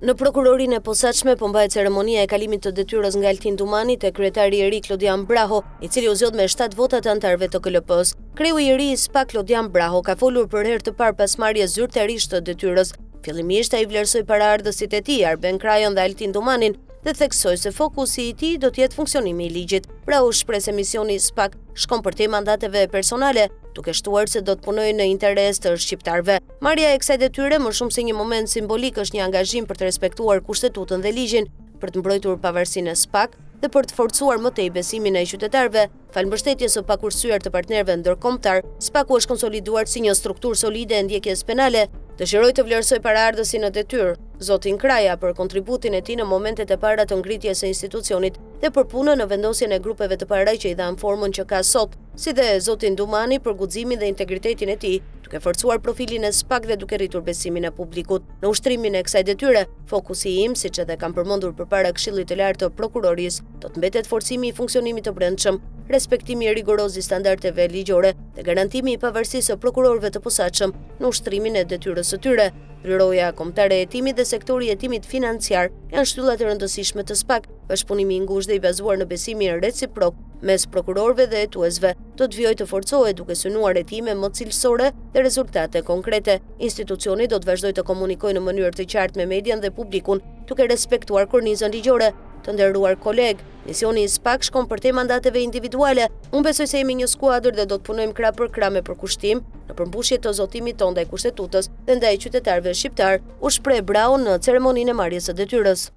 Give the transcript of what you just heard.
Në prokurorinë e posaçme po mbahet ceremonia e kalimit të detyrës nga Altin Dumani te kryetari i ri Klodian Braho, i cili u zgjodh me 7 vota të anëtarëve të KLP-s. Kreu i ri i SPAK Klodian Braho ka folur për herë të parë pas marrjes zyrtarisht të detyrës. Fillimisht ai vlerësoi paraardhësit e tij, Arben Krajon dhe Altin Dumanin, dhe theksoi se fokusi i tij do të jetë funksionimi i ligjit. Braho shpreh se misioni i SPAK shkon përtej mandateve personale, duke shtuar se do të punojë në interes të shqiptarëve. Marrja e kësaj detyre, më shumë se një moment simbolik, është një angazhim për të respektuar kushtetutën dhe ligjin, për të mbrojtur pavarësinë e SPAK dhe për të forcuar më tej besimin e qytetarëve. Falëmbështetjes së pakursyer të partnerëve ndërkombëtar, SPAK-u është konsoliduar si një strukturë solide e ndjekjes penale. Dëshiroj të vlerësoj paraardhësin në detyrë, zotin Kraja, për kontributin e tij në momentet e para të ngritjes së institucionit dhe për punën në vendosjen e grupeve të paraj që i dhan formën që ka sot, si dhe zotin Dumani për guximin dhe integritetin e tij, duke forcuar profilin e SPAK dhe duke rritur besimin e publikut. Në ushtrimin e kësaj detyre, fokusi im, siç edhe kam përmendur përpara Këshillit të Lartë të Prokurorisë, do të mbetet forcimi i funksionimit të brendshëm, respektimi rigoroz i standardeve ligjore dhe garantimi i pavarësisë së prokurorëve të posaçëm në ushtrimin e detyrës së tyre. Byroja kombëtare e hetimit dhe sektori i hetimit financiar janë shtyllat e rëndësishme të SPAK. Bashkëpunimi i ngushtë dhe i bazuar në besimin reciprok mes prokurorëve dhe hetuesve do të vijojë të forcohet duke synuar hetime më cilësore dhe rezultate konkrete. Institucioni do të vazhdojë të komunikojë në mënyrë të qartë me median dhe publikun, duke respektuar kornizën ligjore. Të nderuar koleg, misioni i SPAK shkon përtej mandateve individuale. Unë besoj se jemi një skuadër dhe do të punojmë krah për krah me përkushtim në përmbushje të zotimit tonë ndaj kushtetutës dhe ndaj qytetarëve shqiptar, u shpreh Braho në ceremoninë e marrjes së detyrës.